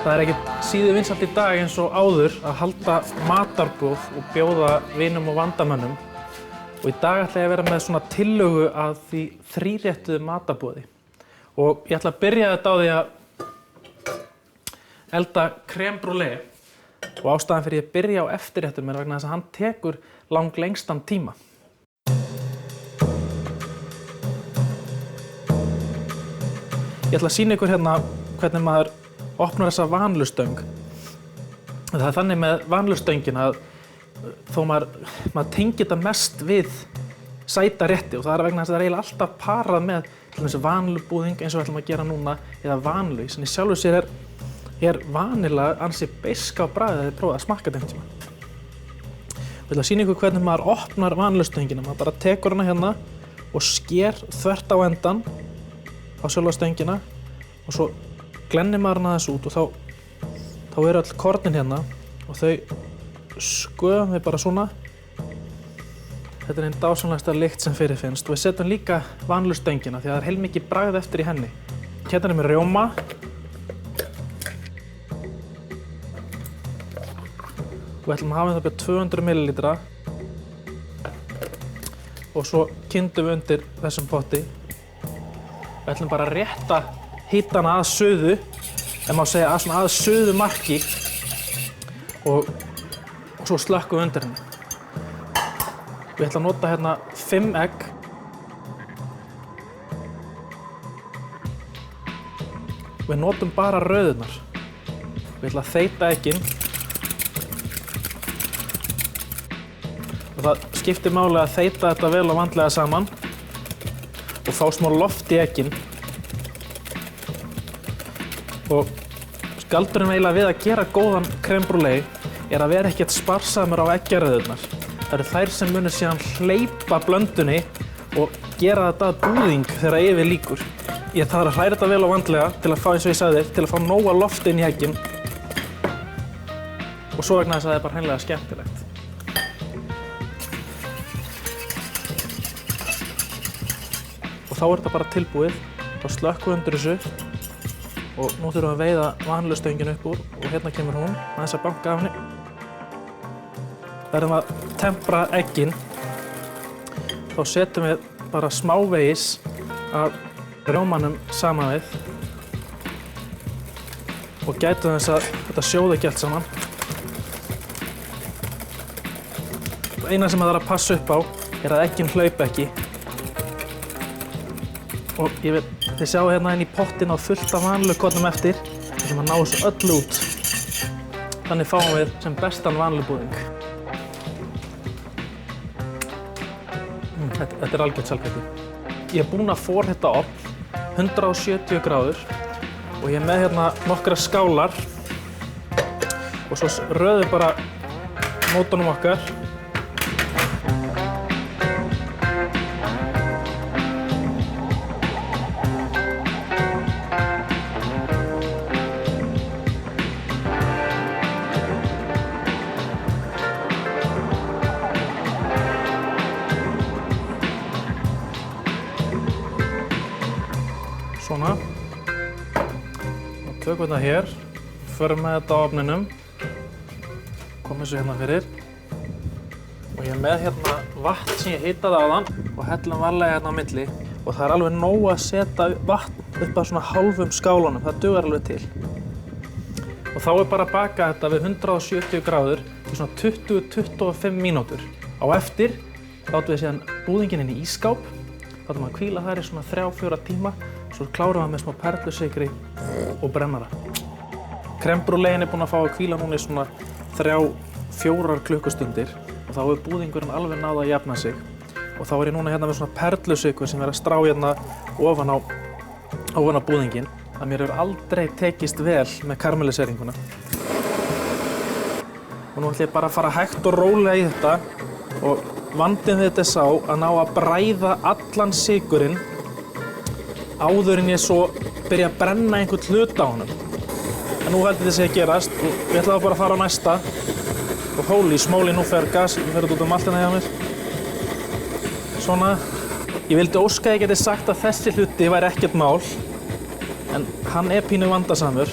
Það ekkert síður vinsælt í dag eins og áður að halda matarboð og bjóða vinum og vandamönnum. Og í dag ætla ég að vera með svona tillögu að því þríréttuðu matarboði. Og ég ætla að byrja þetta á því að elda crème brûlée. Og ástæðan fyrir ég að byrja á eftirréttum er vegna þess að hann tekur langlengstan tíma. Ég ætla að sýna ykkur hérna hvernig maður opnar þessa vanillustöng. Það er þannig með vanillustöngina að þó maður tengir þetta mest við sæta rétti og það er vegna þess að það er eiginlega alltaf parað með til dæmis vanillubúðing eins og við ætlum að gera núna eða vanillu. Í sjálfu sér er vanilla ansi beisk á bragðið þegar þið prófið að smakka þetta einhvern tímann. Ég ætla að sýna ykkur hvernig maður opnar vanillustöngina. Maður bara tekur hana hérna og sker þvert á endan á sjálfa stöngina og svo glennir maður hana aðeins út og þá eru öll kornin hérna og þau sköðum við bara svona. Þetta er einn dásamlegasta lykt sem fyrirfinnst og við setjum líka vanillustöngina því að það er heilmikið bragð eftir í henni. Hérna er með rjóma. Og við ætlum að hafa þetta upp 200 ml. Og svo kyndum við undir þessum potti. Við ætlum bara að rétta hitana að suðu, ef má segja að suðu marki og svo slökkum við undir henni. Við ætlum að nota hérna 5 egg. Við notum bara rauðurnar. Við ætlum að þeyta eggin. Og það skiptir máli að þeyta þetta vel og vandlega saman og fá smá loft í eggin. Og galdurinn eiginlega við að gera góðan crème brûlée er að vera ekkert sparsamur á eggjarauðurnar. Það eru þær sem munu síðan hleypa blöndunni og gera þetta að búðing þegar yfir lýkur. Ég þarf að hræra þetta vel og vandlega til að fá, eins og ég sagði, til að fá nóga loft inn í eggin. Og svo vegna þess að það er bara hreinlega skemmtilegt. Og þá er þetta bara tilbúið. Þá slökkum við undir þessu. Og nú þurfum við að veiða vanillustöngina upp úr og hérna kemur hún, aðeins að banka af henni. Verðum að tempra eggin. Þá setjum við bara smávegis af rjómanum saman við. Og gætum þess að þetta sjóði ekki allt saman. Og eina sem það þarf að passa upp á er að eggin hlaupa ekki. Og þið sjáu hérna inn í pottinn á fullt af vanillukornum eftir þar sem að ná þessu öllu út. Þannig fáum við sem bestan vanillubúðing. Þetta er algjört salpetti. Ég er búinn að forhita ofn 170 gráður og ég er með hérna nokkra skálar og svo röðum við bara mótunum okkar. Svona. Og tökum þetta hér, förum með þetta á ofninum, komum þessu hérna fyrir. Og ég er með hérna vatn sem ég hitaði áðan og hellum varlega hérna á milli. Og það er alveg nóg að setja vatn upp að svona hálfum skálunum, það dugar alveg til. Og þá er bara að baka þetta við 170 gráður í svona 20-25 mínútur. Á eftir látum við síðan búðinginn inn í ísskáp, látum að hvíla þær í svona 3-4 tíma. Svo klárum við með smá perlusykri og brennara. Crème brûléin er búinn að fá að hvíla núna í svona 3-4 klukkustundir og þá hefur búðingurinn alveg náð að jafna sig. Og þá er ég núna hérna með svona perlusykur sem er að strá hérna ofan á búðinginn. Það mér hefur aldrei tekist vel með karamelliseringuna. Og nú ætlum ég bara að fara hægt og rólega í þetta og vandinn við þetta er sá að ná að bræða allan sykurinn áður en ég svo byrja að brenna einhvern hlut á honum. En nú heldur þetta sé að gerast og við ætlum bara að fara á næsta. Og holy smoly, nú fer gas, við ferum út allt hérna hjá mér. Svona. Ég vildi óska að ég geti sagt að þessi hluti væri ekkert mál, en hann er pínu vandasamur.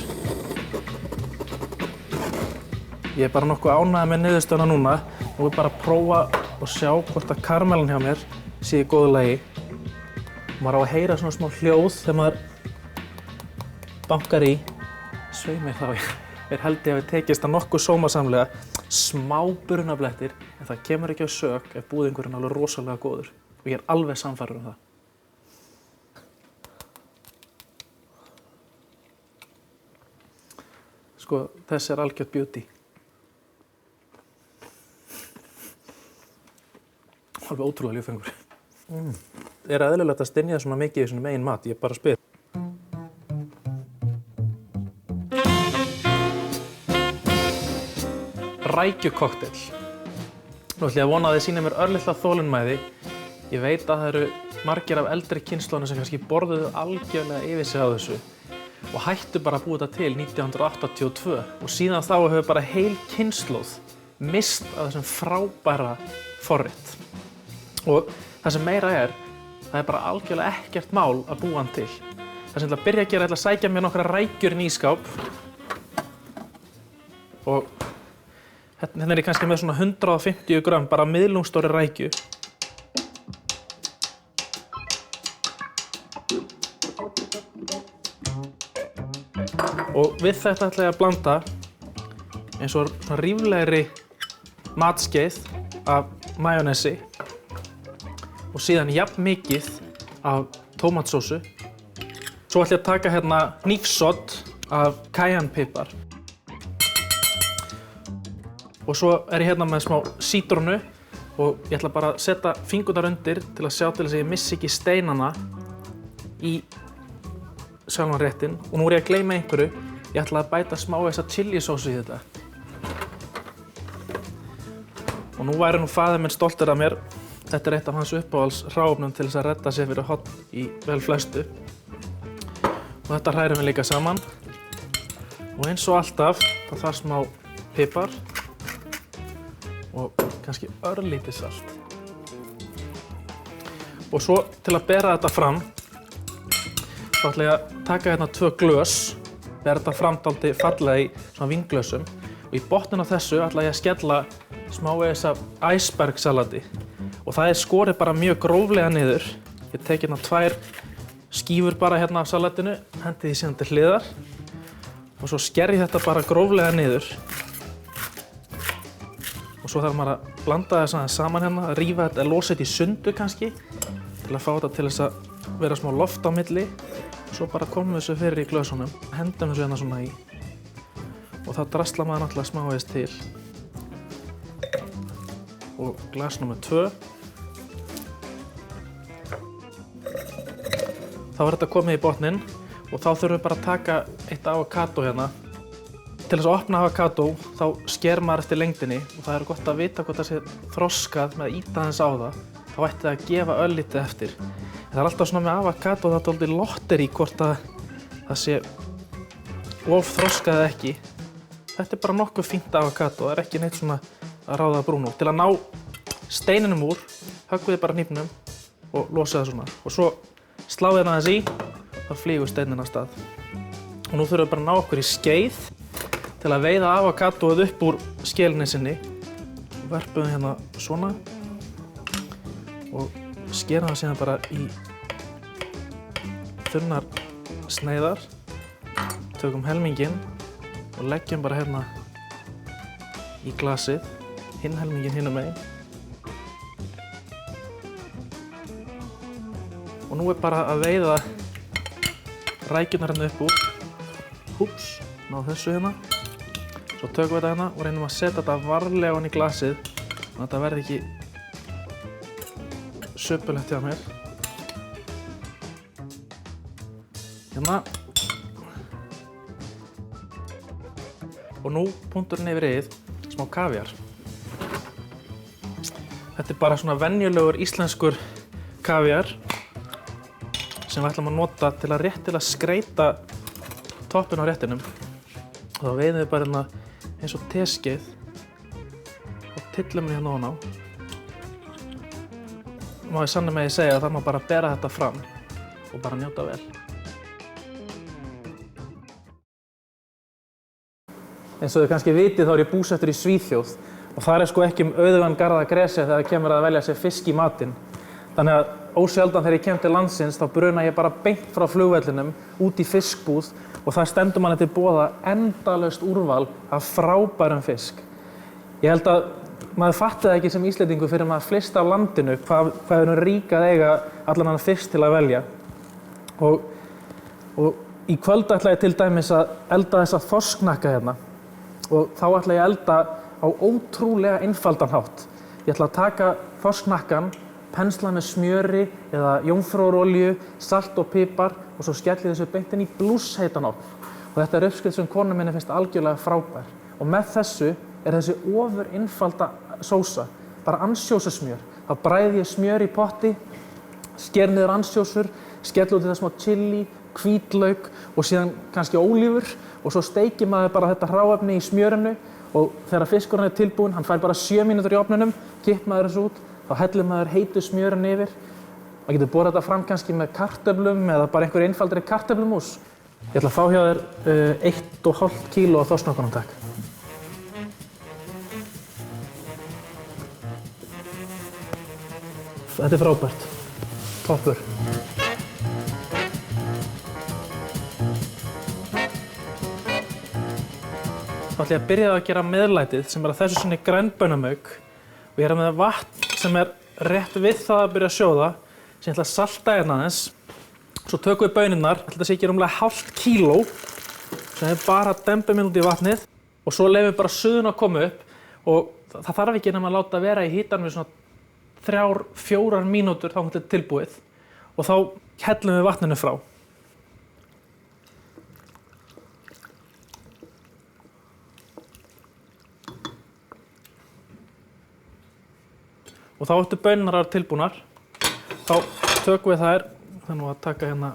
Ég er bara nokkuð ánægður með niðurstöðuna núna. Nú er bara að prófa og sjá hvort að karamellan hjá mér sé í góðu lagi. Maður á að heyra svona smá hljóð þegar maður bankar í. Svei mér þá, mér held ég að við tekist það nokkuð sómasamlega. Smá brunablettir, en það kemur ekki á sök ef búðingurinn er alveg rosalega góður. Og ég er alveg sannfærður það. Sko, þessi er algjört beauty. Alveg ótrúlega ljúffengur. Er eðlilegt að stynja svona mikið í svona megin mat? Ég bara spyr. Rækjukokteil. Nú ætlum ég að vona að þið sýnið mér örlitla þolinmæði. Ég veit að það eru margir af eldri kynslóðunum sem kannski borðuðu algjörlega yfir sig á þessu og hættu bara að búa þetta til 1982 og síðan þá hefur bara heil kynslóð mist af þessum frábæra forrit. Og það sem meira það er bara algjörlega ekkert mál að búa hann til. Það sem ég ætla að byrja að gera, ég ætla að sækja mér nokkra rækjur inn í ísskáp og hérna er ég kannski með svona 150 grömm bara miðlungsstóri rækju. Og við þetta ætla ég að blanda eins og svona ríflegri matskeið af majónesi og síðan jafn mikið af tómatsósu. Svo ætla ég að taka hérna hnífsod af cayennepipar. Og svo er ég hérna með smá sítrónu og ég ætla bara að setja fingurnar undir til að sjá til þess að ég missi ekki steinana í sjálfan réttinn. Og nú er ég að gleyma einhverju. Ég ætla að bæta smá þessa chilisósu í þetta. Og nú væri nú faðir minn stoltur af mér. Þetta er eitt af hans uppáhalds hráefnum til þess að redda sér fyrir horn í vel flestu. Og þetta hrærum við líka saman. Og eins og alltaf, það þarf smá pipar og kannski örlítið salt. Og svo til að bera þetta fram, þá ætla ég að taka hérna 2 glös, bera þetta fram dálítið fallega í svona vínglösum og í botninn á þessu ætla ég að skella smávegis af icebergsalati og það er skorið bara mjög gróflega niður. Ég tek hérna 2 skífur bara hérna af salatinu, hendi því síðan til hliðar og svo sker ég þetta bara gróflega niður. Og svo þarf maður að blanda þess aðeins saman hérna, að rífa þetta, losa þetta í sundur kannski til að fá þetta til þess að vera smá loft á milli. Svo bara komum við þessu fyrir í glösunum, hendum þessu hérna svona í og þá draslar maður náttúrulega smávegis til. Og glas númer 2. Þá er þetta komið í botninn og þá þurfum við bara að taka eitt avokado hérna. Til þess að opna avokado þá sker maður eftir lengdinni og það er gott að vita hvort það sé þroskað með að ýta aðeins á það. Þá ætti það að gefa örlítið eftir. En það er alltaf svona með avokado það er dálítið lotterí hvort að það sé of þroskað eða ekki. Þetta er bara nokkuð fínt avokado, það er ekki neitt svona að ráða brún úr. Til að ná steininum úr, höggvið þið bara hnífnum og losið það svona. Og svo sláðið hérna aðeins í, þá flýgur steininn af stað. Og nú þurfum við bara að ná okkur í skeið til að veiða avokadoið upp úr skelinni sinni. Og verpum við hérna svona og skerum það síðan bara í þunnar sneiðar. Tökum helminginn og leggjum bara hérna í glasið, hinn helminginn hinum megin. Og nú er bara að veiða rækjurnar hérna upp úr. Húps, ná þessu hérna. Svo tökum við þetta hérna og reynum að setja þetta varlega ofan í glasið þannig að þetta verði ekki söpulegt hjá mér. Hérna. Og nú punkturinn yfir yfir smá kavíar. Þetta er bara svona venjulegur íslenskur kavíar sem við ætlum að nota til að réttilega skreyta toppinn á réttinum. Og þá veiðum við bara hérna eins og teskeið og tyllum við hérna ofan á. Má ég sannir með segja að það má bara bera þetta fram og bara njóta vel. Eins og þið kannski vitið þá ég búsettur í Svíþjóð og þar sko ekki auðugan garð að gresja þegar kemur að velja sér fisk í matinn. Þannig að ósjaldan þegar ég kem til landsins þá bruna ég bara beint frá flugvellinum út í fiskbúð og það stendur manni til boða endalaust úrval af frábærum fisk. Ég held að maður fatti það ekki sem Íslendingur fyrir maður flyst af landinu hvað við rík að eiga allan annan fisk til að velja. Og í kvöld ætla ég til dæmis að elda þessa þorsknakka hérna og þá ætla ég að elda á ótrúlega einfaldan hátt. Ég ætla að taka þorsknakkan, pensla með smjöri eða jómfrúrolíu, salt og pipar og svo skelli þessu beint inn í blúsheitan ofn. Og þetta uppskrift sem konu minni finnst algjörlega frábær. Og með þessu þessi ofur einfalda sósa, bara ansjósasmjör. Þá bræði ég smjör í potti, sker niður ansjósur, skelli út í það smá chili, hvítlauk og síðan kannski ólívur og svo steikir maður bara þetta hráefni í smjörinu og þegar fiskurinn tilbúinn, hann fær bara 7 mínútur í ofninum, kippir maður þessu út, þá hellir maður heitu smjörinu yfir. Maður getur borið þetta fram kannski með kartöflum eða bara einhverju einfaldri kartöflumús. Ég ætla að fá hjá þér 1,5 kíló af þorsknökkunum, takk. Þetta er frábært. Toppur. Þá ætla ég að byrja að gera meðlætið sem að þessu sinni grænbaunamauk og ég með vatn sem rétt við það að byrja að sjóða sem ég ætla að salta hérna aðeins. Svo tökum við baunirnar, ætla að sé ekki rúmlega 0,5 kíló sem við bara dembum inn út í vatnið og svo leyfum við bara suðuna að koma upp og það þarf ekki nema að láta vera í hitanum við svona 3-4 mínútur þá þetta er tilbúið og þá hellum við vatninu frá. Og þá eftir baunirnar tilbúnar, þá tökum við þær, þannig að taka hérna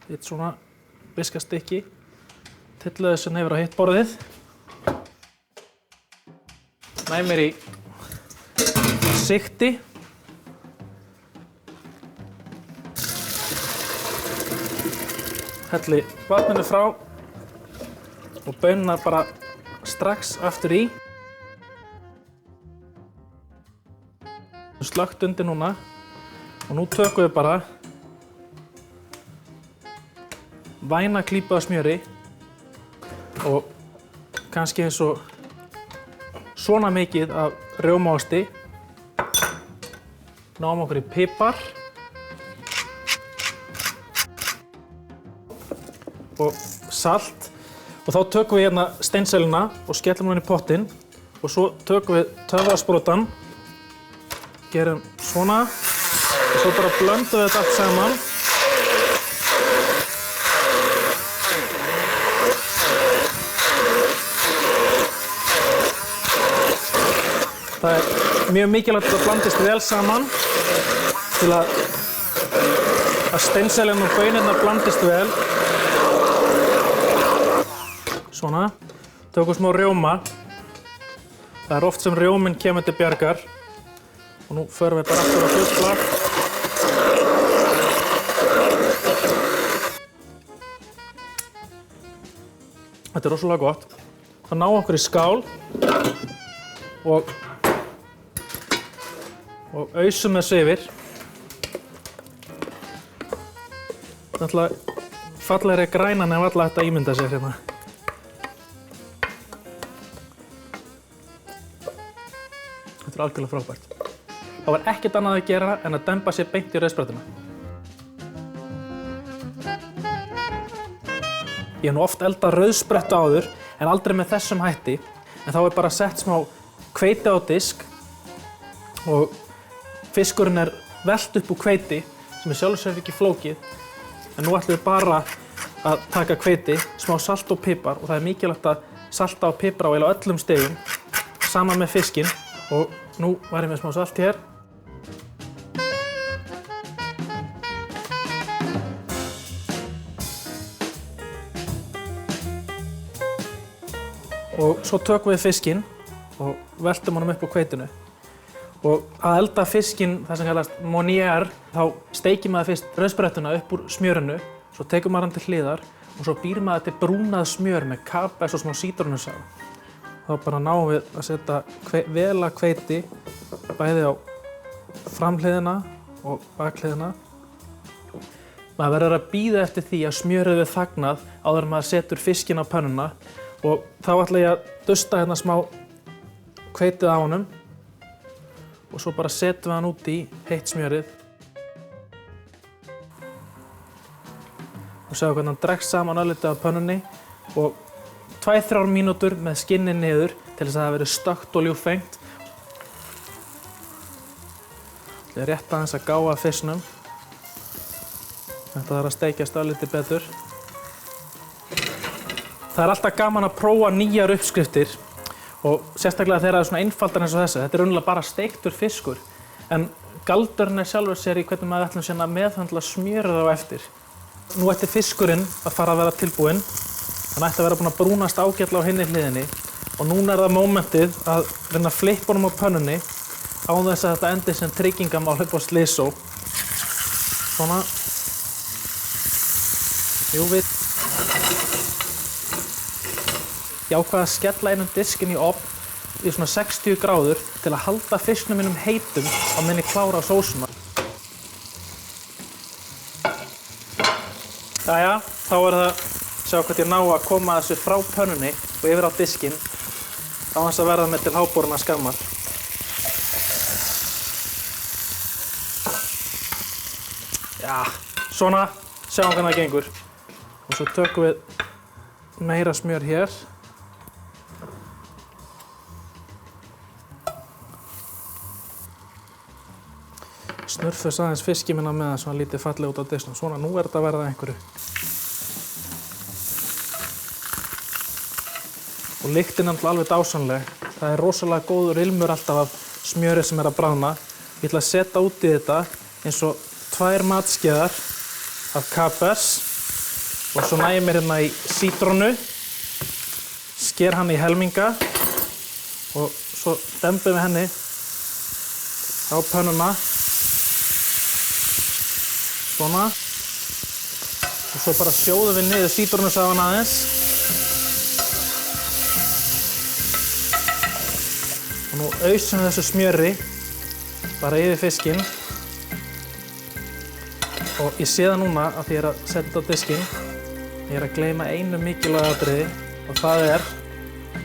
eitt svona viskastykki, tyllu þessu nefur á hitt borðið, næ mér í sigti, helli vatninu frá og baunirnar bara strax aftur í. Slökkt undir núna og nú tökum við bara væna klípu af smjöri og kannski eins og svona mikið af rjómaosti. Náum okkur í pipar og salt og þá tökum við hérna steinselina og skellum hún inn í pottinn og svo tökum við töfrasprotann, gerum svona og svo bara blöndum við þetta allt saman. Það er mjög mikilvægt að þetta blandist vel saman til að steinseljan og baunirnar blandist vel. Svona. Tökum smá rjóma. Það er oft sem rjóminn kemur til bjargar. Og nú förum við bara aftur á fullt lag. Þetta er rosalega gott. Það ná okkur í skál og ausum þessu yfir. Það er alltaf fallegri grænan ef alla þetta ímynda sér hérna. Þetta er algjörlega frábært. Það var ekkert annað að gera en að demba sér beint í rauðsprautuna. Ég hef nú oft eldað rauðsprettu áður en aldrei með þessum hætti. En þá er bara sett smá hveiti á disk og fiskurinn er velt upp úr hveiti sem sjálfur sér ekki flókið. En nú ætlum við bara að taka hveiti, smá salt og pipar og það er mikilvægt að salta og pipra á eiginlega öllum stigum saman með fiskinn og nú var ég með smá salt hér. Og svo tökum við fiskinn og veltum honum upp á hveitinu. Og að elda fiskinn, það sem kallast monière, þá steikir maður fyrst rauðsprettuna upp úr smjörinu, svo tekur maður hann til hliðar og svo býr maður til brúnað smjör með kapers og smá sítrónusafa. Þá bara náum við að setja vel að hveiti bæði á framhliðina og bakhliðina. Maður verður að bíða eftir því að smjörið við þagnað áður en maður setur fiskinn á pönnuna og þá ætla ég að dusta hérna smá hveitið á honum og svo bara setjum við hann út í heitt smjörið. Og sjáum hvernig hann dregst saman örlítið á pönnunni og 2-3 mínútur með skinnið niður til þess að það verði stökkt og ljúffengt. Ég er rétt aðeins að gáa fisknum. Þetta þarf að steikjast örlítið betur. Það er alltaf gaman að prófa nýjar uppskriftir og sérstaklega þegar það er svona einfaldar eins og þessi. Þetta er raunverulega bara steiktur fiskur en galdurinn er sjálfur sér í hvernig maður ætlum síðan að meðhöndla smjörið á eftir. Nú ætti fiskurinn að fara að vera tilbúinn. Hann ætti að vera búinn að brúnast ágætlega á hinni hliðinni og núna er það mómentið að reyna að flippa honum á pönnunni án þess að þetta endi sem tryggingamál upp á slysó. Svona. Jú við. Ég ákvað að skella einum diskinn í ofn í svona 60 gráður til að halda fisknum mínum heitum á meðan ég klára á sósuna. Jæja, þá er það sjá hvort ég ná að koma þessu frá pönnunni og yfir á diskinn á þess að verða með til háborinna skammar. Já, svona, sjáum hvernig það gengur. Og svo tökum við meira smjör hér. Snurfus aðeins fiskinn minna með það svo hann lítið fallega út á disknum. Svona, nú er þetta að verða einhverju. Og lyktin er alveg dásamleg. Það er rosalega góður ilmur alltaf af smjöri sem er að bráðna. Ég ætla að setja út í þetta eins og 2 matskeiðar af kapers og svo næ ég mér hérna í sítrónu, sker hann í helminga og svo dembum við henni á pönnuna. Svona. Og svo bara sjóðum við niður sítrónusafan aðeins. Og nú ausum við þessu smjöri bara yfir fiskinn. Og ég sé það núna að því ég er að setja á diskinn. Ég er að gleyma einu mikilvægu atriði og það er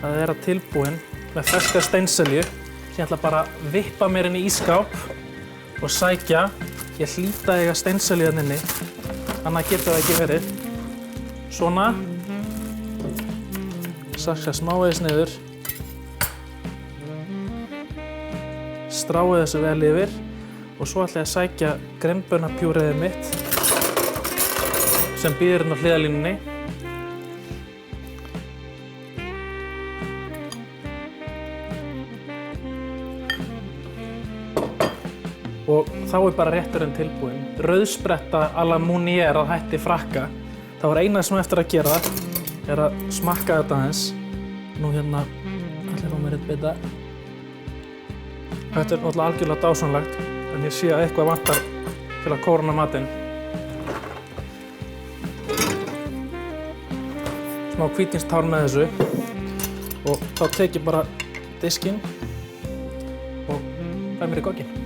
að vera tilbúinn með ferska steinselju sem ég ætla bara að vippa mér inn í ísskáp og sækja. Ég hlýt að eiga steinselju hérna inni, annað getur það ekki verið. Svona. Saksa smávegis niður. Stráið þessu vel yfir og svo ætla ég að sækja grembunapjúriðið mitt sem býður hérna á hliðarlínunni. Og þá er bara rétturinn tilbúinn. Rauðspretta à la Mounier að hætti frakka. Það var eina sem eftir að gera er að smakka þetta aðeins. Nú hérna ætla ég að fá mér eitt bita. Þetta er náttúrulega algjörlega dásamlegt en ég sé að eitthvað vantar til að kórna matinn. Smá hvítínstál með þessu og þá tek ég bara diskinn og fæ mér í gogginn.